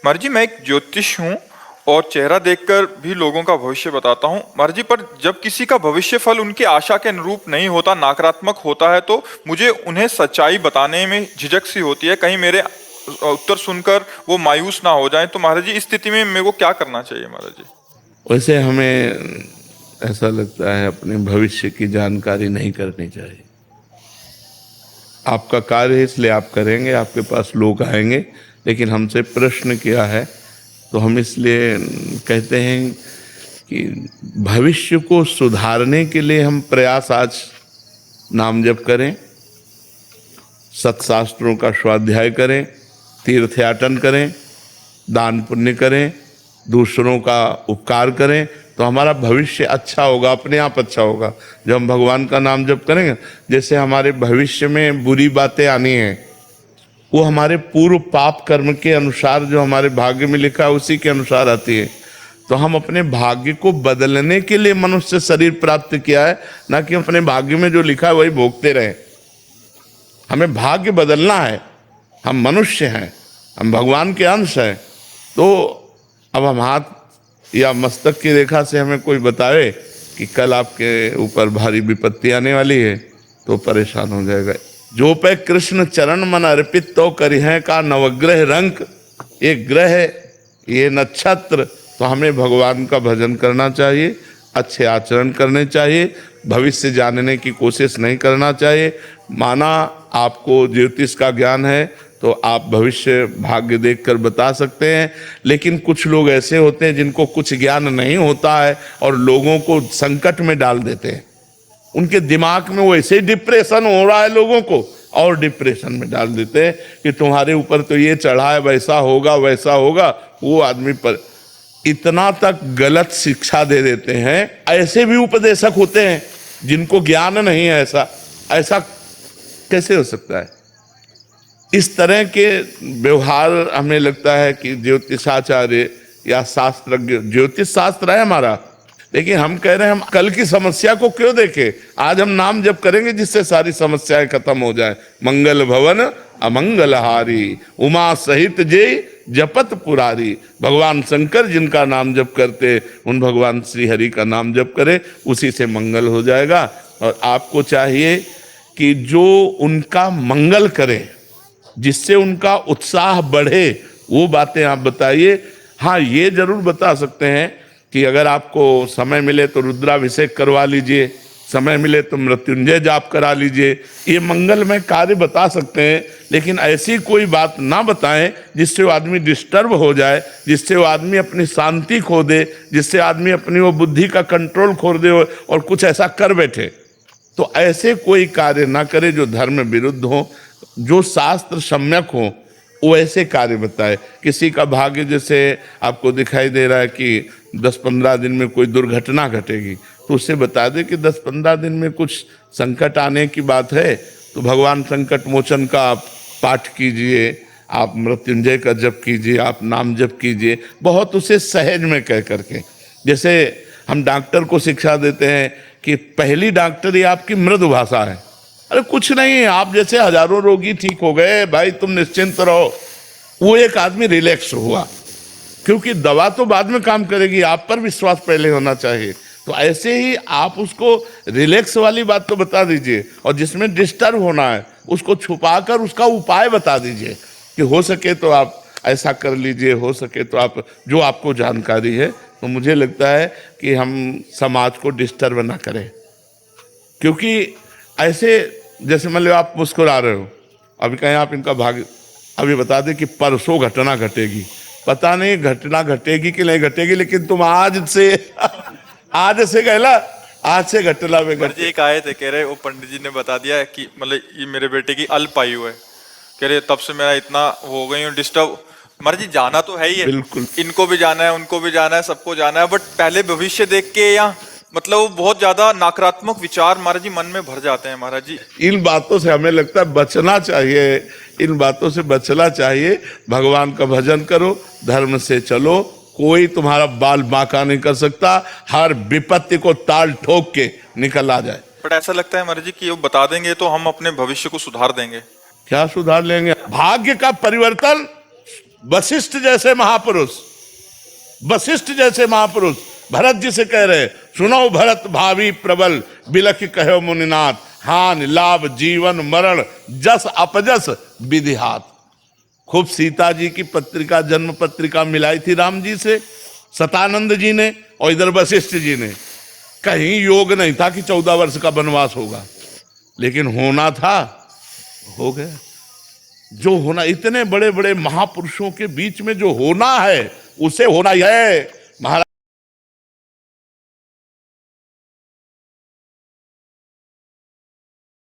महाराज जी, मैं एक ज्योतिष हूँ और चेहरा देखकर भी लोगों का भविष्य बताता हूँ महाराज जी। पर जब किसी का भविष्य फल उनकी आशा के अनुरूप नहीं होता, नकारात्मक होता है, तो मुझे उन्हें सच्चाई बताने में झिझक सी होती है, कहीं मेरे उत्तर सुनकर वो मायूस ना हो जाए। तो महाराज जी, इस स्थिति में मेरे को क्या करना चाहिए महाराज जी? वैसे हमें ऐसा लगता है अपने भविष्य की जानकारी नहीं करनी चाहिए। आपका कार्य है इसलिए आप करेंगे, आपके पास लोग आएंगे, लेकिन हमसे प्रश्न किया है तो हम इसलिए कहते हैं कि भविष्य को सुधारने के लिए हम प्रयास आज नाम जप करें, सत्शास्त्रों का स्वाध्याय करें, तीर्थयाटन करें, दान पुण्य करें, दूसरों का उपकार करें, तो हमारा भविष्य अच्छा होगा, अपने आप अच्छा होगा। जब हम भगवान का नाम जप करेंगे, जैसे हमारे भविष्य में बुरी बातें आनी हैं, वो हमारे पूर्व पाप कर्म के अनुसार जो हमारे भाग्य में लिखा है उसी के अनुसार आती है। तो हम अपने भाग्य को बदलने के लिए मनुष्य शरीर प्राप्त किया है, ना कि अपने भाग्य में जो लिखा है वही भोगते रहे। हमें भाग्य बदलना है। हम मनुष्य हैं, हम भगवान के अंश हैं। तो अब हम हाथ या मस्तक की रेखा से हमें कोई बतावे कि कल आपके ऊपर भारी विपत्ति आने वाली है, तो परेशान हो जाएगा। जो पे कृष्ण चरण मन अर्पित तो करिहे का नवग्रह रंक, ये ग्रह ये नक्षत्र, तो हमें भगवान का भजन करना चाहिए, अच्छे आचरण करने चाहिए, भविष्य जानने की कोशिश नहीं करना चाहिए। माना आपको ज्योतिष का ज्ञान है तो आप भविष्य भाग्य देखकर बता सकते हैं, लेकिन कुछ लोग ऐसे होते हैं जिनको कुछ ज्ञान नहीं होता है और लोगों को संकट में डाल देते हैं। उनके दिमाग में वैसे डिप्रेशन हो रहा है, लोगों को और डिप्रेशन में डाल देते हैं कि तुम्हारे ऊपर तो ये चढ़ा है, वैसा होगा वैसा होगा। वो आदमी पर इतना तक गलत शिक्षा दे देते हैं। ऐसे भी उपदेशक होते हैं जिनको ज्ञान नहीं है। ऐसा कैसे हो सकता है? इस तरह के व्यवहार हमें लगता है कि ज्योतिषाचार्य या शास्त्रज्ञ, ज्योतिष शास्त्र है हमारा, लेकिन हम कह रहे हैं हम कल की समस्या को क्यों देखें। आज हम नाम जप करेंगे जिससे सारी समस्याएं खत्म हो जाए। मंगल भवन अमंगलहारी, उमा सहित जय जपत पुरारी। भगवान शंकर जिनका नाम जप करते, उन भगवान श्री हरि का नाम जप करे, उसी से मंगल हो जाएगा। और आपको चाहिए कि जो उनका मंगल करे, जिससे उनका उत्साह बढ़े, वो बातें आप बताइए। हाँ, ये जरूर बता सकते हैं कि अगर आपको समय मिले तो रुद्राभिषेक करवा लीजिए, समय मिले तो मृत्युंजय जाप करा लीजिए। ये मंगलमय कार्य बता सकते हैं, लेकिन ऐसी कोई बात ना बताएं जिससे वो आदमी डिस्टर्ब हो जाए, जिससे वो आदमी अपनी शांति खो दे, जिससे आदमी अपनी वो बुद्धि का कंट्रोल खो दे और कुछ ऐसा कर बैठे। तो ऐसे कोई कार्य ना करे जो धर्म विरुद्ध हो, जो शास्त्र सम्यक हो, वो ऐसे कार्य बताए। किसी का भाग्य जैसे आपको दिखाई दे रहा है कि 10-15 दिन में कोई दुर्घटना घटेगी, तो उससे बता दे कि 10-15 दिन में कुछ संकट आने की बात है, तो भगवान संकट मोचन का आप पाठ कीजिए, आप मृत्युंजय का जप कीजिए, आप नाम जप कीजिए, बहुत उसे सहज में कह करके। जैसे हम डॉक्टर को शिक्षा देते हैं कि पहली डॉक्टरी आपकी मृदु भाषा है। अरे कुछ नहीं, आप जैसे हजारों रोगी ठीक हो गए भाई, तुम निश्चिंत रहो। वो एक आदमी रिलैक्स हुआ, क्योंकि दवा तो बाद में काम करेगी, आप पर विश्वास पहले होना चाहिए। तो ऐसे ही आप उसको रिलैक्स वाली बात तो बता दीजिए, और जिसमें डिस्टर्ब होना है उसको छुपाकर उसका उपाय बता दीजिए कि हो सके तो आप ऐसा कर लीजिए, हो सके तो आप, जो आपको जानकारी है। तो मुझे लगता है कि हम समाज को डिस्टर्ब ना करें, क्योंकि ऐसे जैसे मान लो आप मुस्कुरा रहे हो, अभी कहें आप इनका भाग्य, अभी बता दें कि परसों घटना घटेगी, पता नहीं घटना घटेगी कि नहीं घटेगी, लेकिन तुम आज से कहला, आज से घटना में एक आए थे, कह रहे वो पंडित जी ने बता दिया कि मतलब ये मेरे बेटे की अल्प आयु है, कह रहे तब से मेरा इतना हो गई हूँ डिस्टर्ब। महाराज जी, जाना तो है ही है, बिल्कुल, इनको भी जाना है, उनको भी जाना है, सबको जाना है, बट पहले भविष्य देख के या मतलब वो बहुत ज्यादा नकारात्मक विचार महाराज जी मन में भर जाते हैं। महाराज जी, इन बातों से हमें लगता है बचना चाहिए, इन बातों से बचना चाहिए। भगवान का भजन करो, धर्म से चलो, कोई तुम्हारा बाल बांका नहीं कर सकता, हर विपत्ति को ताल ठोक के निकल आ जाए। बट ऐसा लगता है महाराज जी कि वो बता देंगे तो हम अपने भविष्य को सुधार देंगे। क्या सुधार लेंगे? भाग्य का परिवर्तन वशिष्ठ जैसे महापुरुष, वशिष्ठ जैसे महापुरुष भरत जी से कह रहे, सुनो भरत भावी प्रबल, बिलख कहो मुनिनाथ, हान लाभ जीवन मरण, जस अपजस विधिहात। खूब सीता जी की पत्रिका, जन्म पत्रिका मिलाई थी राम जी से सतानंद जी ने, और इधर वशिष्ठ जी ने। कहीं योग नहीं था कि 14 वर्ष का वनवास होगा, लेकिन होना था, हो गया। जो होना, इतने बड़े बड़े महापुरुषों के बीच में जो होना है, उसे होना ही है।